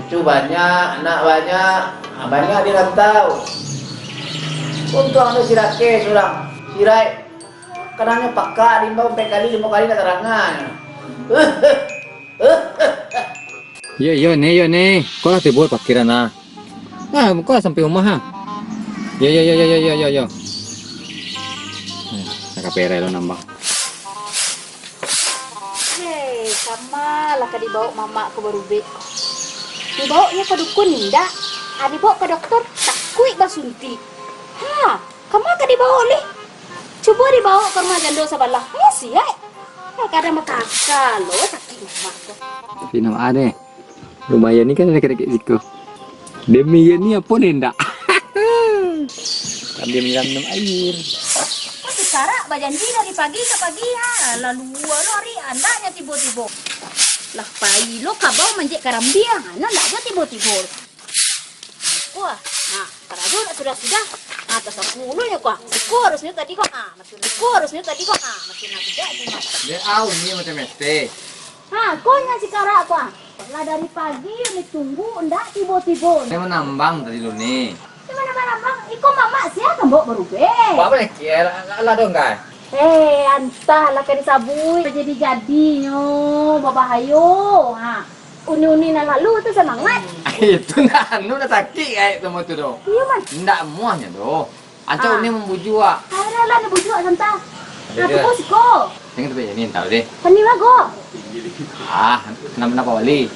cucu banyak, anak banyak, banyak di rantau. Untuk anu sirake sudah sirai, kenanya pakak rimba 4 kali 5 kali keterangan. Yo nih, kau lah timbul parkiran ah. Nah, kau sampai rumah ha. Yo. Nakapera lo nambah. Hei, sama lah ka dibawa mama ke Barubik. Dibawa ya ke dukun indah. Dibawa ke dokter takui basunti. Ha, kamu ka dibawa oleh. Coba dibawa ke rumah jando sebelah. Ya sih ya. Kadang makaka lo sakit mama ko. Tapi nama ada. Lumayan nih kan deket-deket situ. Demi ini apa nenda? Sambil minum air. Cara bajanji dari pagi ke pagi ha, lalu lo hari andanya tiba-tiba lah pai lo kabau manjek karambia nah ndak ada tiba-tiba wah nah karado sudah atas 10 ya kok siko harusnya tadi kok makin siko harusnya tadi kok makin tidak cuma Dia au ini macam mesti. kok nya cikara apa lah dari pagi ini tunggu ndak tiba-tiba Saya menambang tadi lo nih. Gimana bang? Iko mama siapa mbok berubah? Apa nih kiel? Lah dong kan. Antah lah kari sabui jadi yo, babahayo. Ha. Uni-uni na lalu tu semangat. Itu nah, nu dah sakit kayak temu tu do. Iya man. Ndak muahnya do. Ancau ni membuju ah. Ada lah na bujuk santa. Ada. Aku siko. Tengok tu ni tahu deh. Pani mago. Kenapa wali?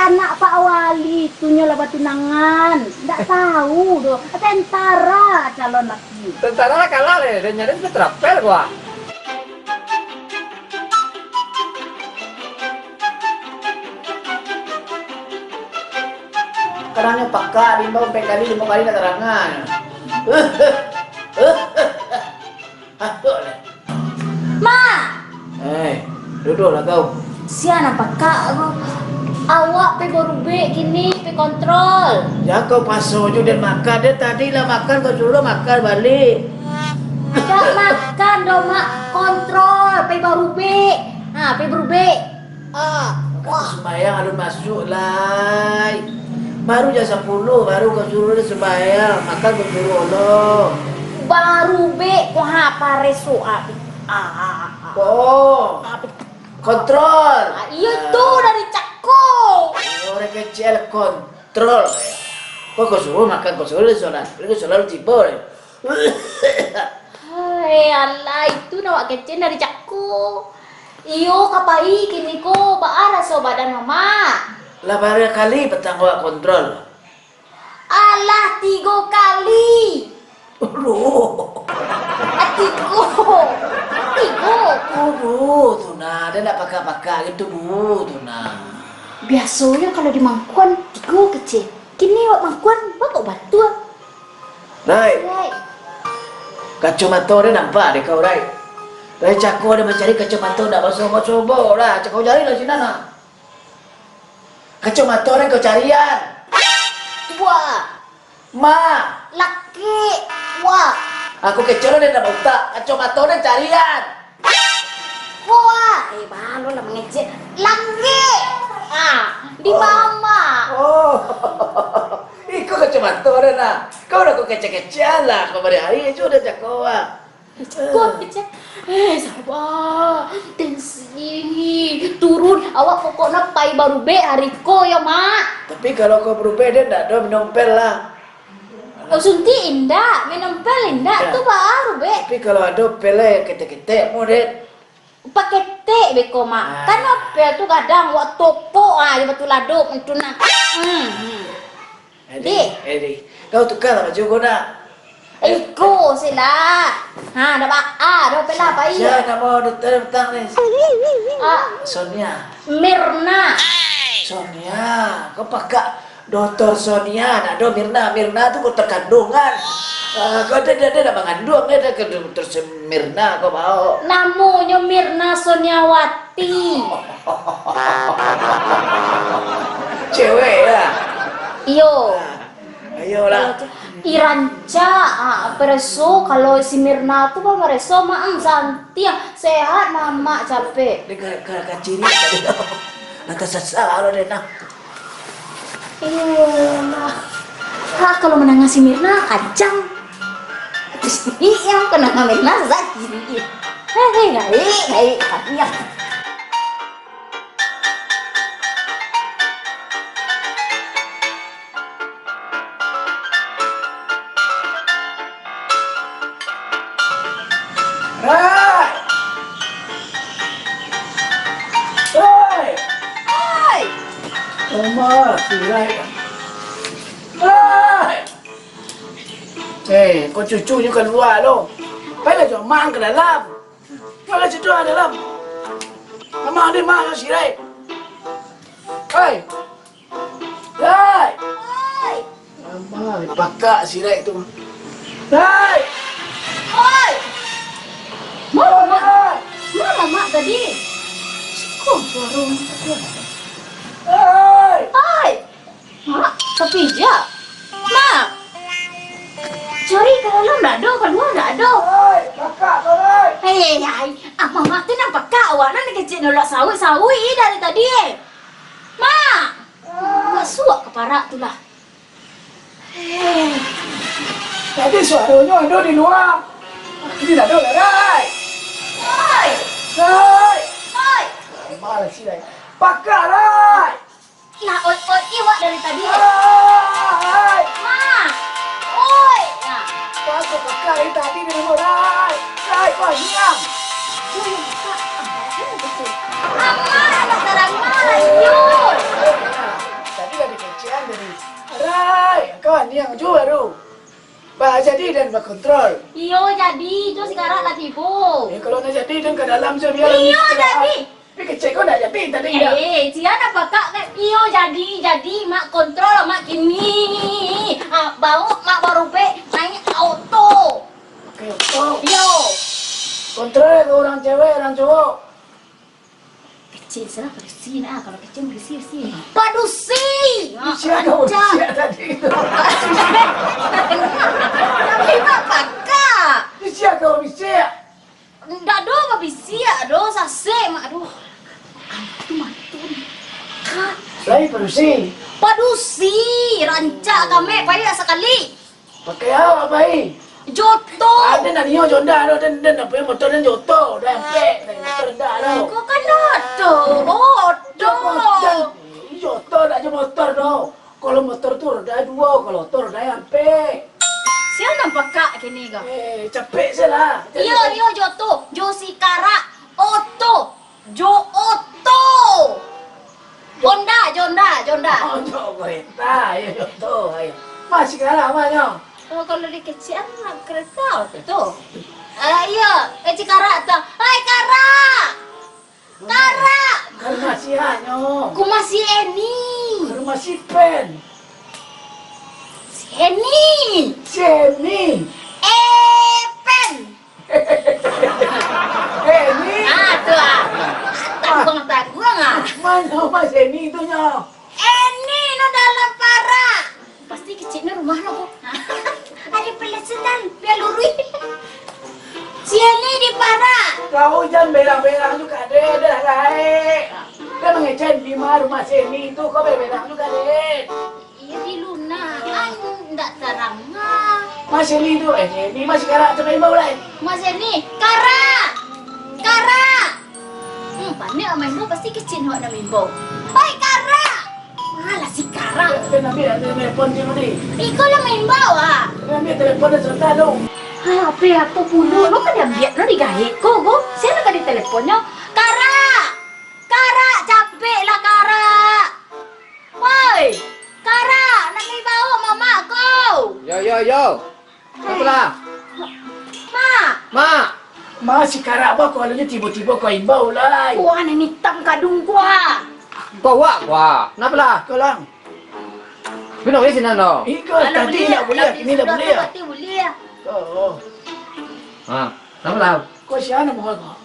Anak Pak Wali tunyo lah tunangan. Ndak tahu do. Tentara calon laki. Tentara kalah deh, dan nyari terapel gua. Kenanya pakak rimba 4 kali 5 kali keterangan. Ma, Duduklah kau. siapa pakak aku? Awak pe berube gini pe kontrol. Ya kau paso je dan makan. Dia tadi lah makan, kau suruh makan balik. Tak makan dong mak kontrol pe berube. Pe berube. Wah, sembahyang ada masuk lah. Baru jam 10, baru kau suruh dia sembahyang. Makan kau suruh Allah. Barube ko apa reso Oh, kontrol. Iya tuh dari cako. Orang kecil kontrol. Kau suruh makan, kau suruh sholat. Kau sholat tiba. Hai Allah itu nawak kecil dari cako. Iyo kapai kini ko baara so badan mama. Lah baru kali petang awak kontrol. Allah 3 kali. Tu nah, dia nak pakai gitu tu nah. Biasanya kalau di mangkuan 3 kecil. Kini wak mangkuan kok batu. Rai, kacamata dia nampak deh kau Rai. Rai cakap dia mencari kacamata nak masuk-masuk lah. Cakap cari lah sini nak. Kacamata dia kau carian. Wah, Ma, laki. Wah, aku kecil dia nak otak. Kacamata dia carian. wah. Baru lah mengecek. Laki. Di mama. Oh, ikut kacamata dia nak. Kau dah kau kecil-kecil lah. Kau beri hari itu dah cakap. Kok cek. Sabar. Tensi. Turun. Awak pokoknya pai baru be hari ko ya, Mak. Tapi kalau kau berubah dia tak ada minum pel lah. Oh, sunti indah. Minum pel indah. Ya. Itu baru be. Tapi kalau ada pel yang ketek-ketek murid. Pakai teh beko mak. Kan pel tu kadang wak topo dia betul laduk itu nak. Edi, kau tukar baju kau nak. Iko sila. Dah dah pela pai. Siapa nama doktor petang ni? Sonia. Mirna. Sonia, kau pakai doktor Sonia, nak do Mirna tu kau terkandungan. Kau dia nak mengandung dia ke doktor Mirna kau bawa. Namanya Mirna Soniawati. Cewek lah. Iyo. Ayolah. Iranca, preso kalau si Mirna tu mah preso mah santi sehat mama capek. Dia kaciri tadi. Nak sasar dia nak. Iyalah. Kalau menang si Mirna kacang. Yang kena Mirna Zaki. Hei, ya. Rai! Rai! Hai. Toma, si Rai. Rai! Kau cucunya keluar lo. Baiklah jual mang ke dalam. Kalau cucu ada dalam. Mama ada mang si Rai. Rai! Rai! Hai. Mama pakak si Rai tu. Rai! Hai. Mana Rai! mak tadi? Kok warung? Rai! Hai. Mak, tapi je. Mak. Cari ke dalam tak ada, keluar tak ada. Rai! Pakak kau Rai! Hei, mak tu nampak kak awak nak kecil nolak sawi dari tadi. Mak. Masuk ke parak tu lah. Hei. Tadi suaranya ada di luar. Ini tak ada lah Rai! Hai. Rai! Hai. Malah si Rai. Pakak Rai! Lah, oi iwak dari tadi. Rai! Mak. Oi. Nah. Pakak pakak dari tadi di rumah Rai! Rai kau hilang! Aman, anak terang malah, yun. Tadi ada kecian dari Rai! Kawan yang juga tu. Bah jadi dan berkontrol. Iyo jadi, itu sekarang lah tipu. Kalau nak jadi dan ke dalam je biar Iyo jadi. Tapi kecil kau nak jadi tadi dah. Siapa pakak kan? Iyo jadi mak kontrol mak kini. Bau mak baru pe naik auto. Okey, kau Iyo. kontrol ke orang cewek, orang cowok. Kecil salah bersih nah, kalau kecil bersih. Padusi. Siapa kau siapa tadi itu? Tapi mak pakak. Siapa kau bisa? Ndak do mak bisi do sase mak aduh. Itu mantun. Kak, Saya perusi. padusi rancak kami payah sekali. Pakai apa bayi? Joto. Ada nak nio jonda do dan apa yang motor dan joto dah pek dari motor dah do. Kau kan oto. Joto dah je motor do. Kalau motor tu roda dua, kalau motor roda yang pek. Siapa nampak kak kini kak? Capek je lah. Iyo Joto, Jo Sikara, Oto, Jo Oto. Jonda. Oh, jo kereta, ya joto. Ayo. Masih kalah mana? Oh, kalau di kecil nak kereta tu. Iya, Cikara tu. Hai Kara. Kan masih hanya. Aku masih Eni. Kan masih pen. Eni. Seni. Pen. Ni. Tu ah. Tanggung ah. Mana mas Seni tu nya? Eni no dalam para. Pasti kecilnya rumah lo. Ada pelecehan biar lurus. Si Eni di para. Kau jangan berang-berang juga deh, dah baik. Dia mengecen di rumah Seni itu kau berang juga deh. Iya di Luna. Enggak terang. Mas Seni itu, Seni masih karak sampai bau lain. Mas Eni, Kara. Pandai main bau pasti kecil nak main bau. Oi Kara. Malah si Kara. Dia ambil telepon dia tadi. Iko lah main bau ah. Dia ambil telepon dia serta dong. Apa puluh lo kan yang biar lo digait ko. Siapa kan di teleponnya? Kara, capek lah Kara. Woi, Kara, nak main bau mama kau. Yo. Apa lah? Ma. Masih karak apa kalau dia tiba-tiba kau imbau lah. Wah, ini hitam kadung gua. Kau wah. Kenapa lah? Kau lang. Minum di sini no. Ikut tadi tak boleh, ini tak boleh. Tadi boleh. Oh. Kenapa lah? Kau siapa nama kau?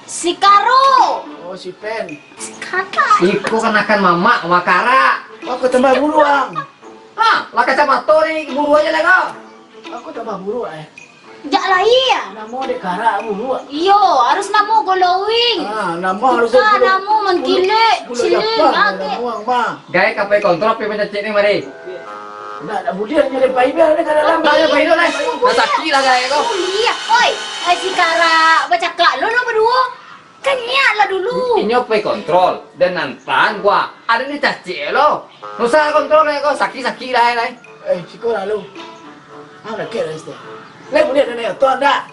Si Karo. Oh, si Pen. Si Kakak. Iku kenakan mama sama Kara. Aku tambah buruang. Lah kacamata ni buru aja lah kau. Aku tambah buru Jak lah iya. Nama dia karak dulu. Iyo, harus namo glowing. Nama harus Bukan namo menggile, cilik, lagi. Gaya kapai kontrol pi mencet ni mari. Dah budian nyari pai biar dia kada lambat. Tanya bayi dulu, dah sakit lah gaya kau. Iya, oi. Si Kara baca kelak lo berdua. Kan niat lah dulu. Inyo pai kontrol dan nantan gua. Ada ni cacik lo. Nusa kontrol kau sakit-sakit lah lai. Sekolah lu. Ada kira este. Lai budian ni tuan dah.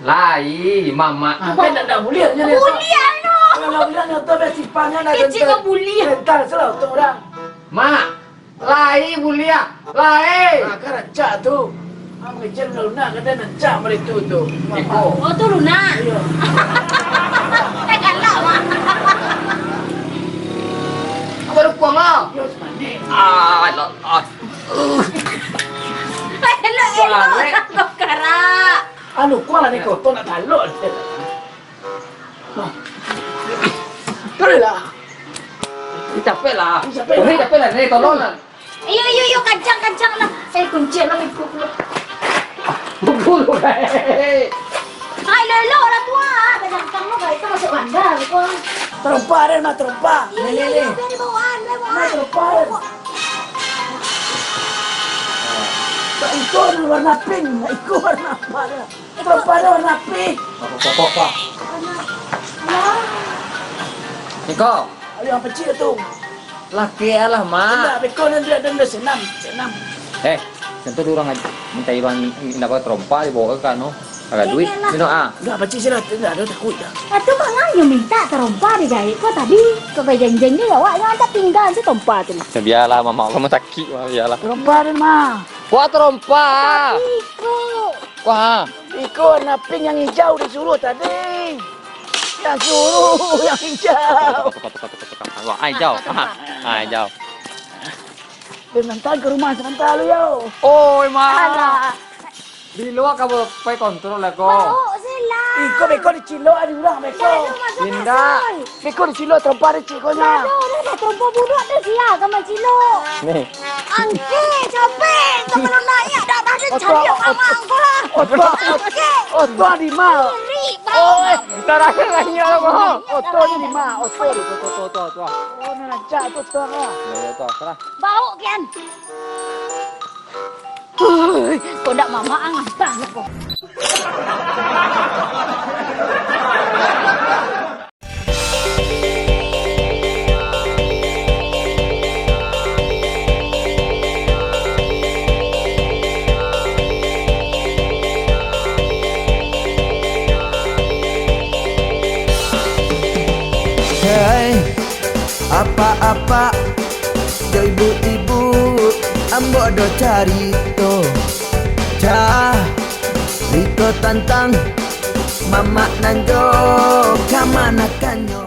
Lai, mama. Kan dah budian nyari. Bulian no. Kalau budian tu besi panjang dah. Kecil ke bulian. Entar selalu tu orang. Ma, lai bulia, lai. Kerja tu. Ang kecil kalau nak kata nak cak mereka tu. Iko. Oh tu Luna. Iya. Tak galak mah. Apa lu kuang lo? Yo semane. Lo. Elok kau Kara. Anu kuala ni kau tu nak taluk. Boleh lah. Capek lah. Capek lah. Ni tolong lah. Iyo, kancang lah. Kunci lah ikut lu. Bulu hei. Hai lelo lah tua. Kancang lu guys, kita masuk bandar kau. Terompa dia nak terompa. Iya, biar bawaan. Nak terompa. Tak ikut warna pink. Ikut warna apa dia. Terompa dia warna pink. Apa? Niko, Ada yang kecil tu. laki lah ma. Tidak, bekon dia senam. Tentu orang minta orang nak trompa dibawa ke no. Agak duit, ni no ah. Tidak, kecil sila. Tidak, dia takut dah. Itu bang yang minta terompa di jahit kau tadi. Kau kayak janjinya ya wak yang tak tinggal si tompa tu. Biarlah mama kamu sakit biarlah. Terompa dia mah. Wah trompa. Ikut. Wah. Ikut warna pink yang hijau disuruh tadi. Yang suruh yang hijau. Wah, ai jauh. Ai jauh. Dia nanti ke rumah sebentar lu yo. Oi ma. Alah. Di luar kamu pai kontrol lah kau. Mau sila. Ikut bekon di cilo ada orang bekon. Indah. Bekon di cilo terompa dia cikonya. Dah terompa budak dah sia sama cilo. Nih. Angke, capek. Kau belum naik dah ada cari amang kau lah. Angke. Oto di mal. Ri, Oi, Terakhir lagi lah kau. oto di mal. Oto di. Tuh. Oh, nak cak tu tu lah. Ya tuh, salah. Bau kian. Kau dak mama angah lah kau. Hei, apa-apa jo ibu-ibu ambo do carito carito tantang mama nanjo kamana kanyo.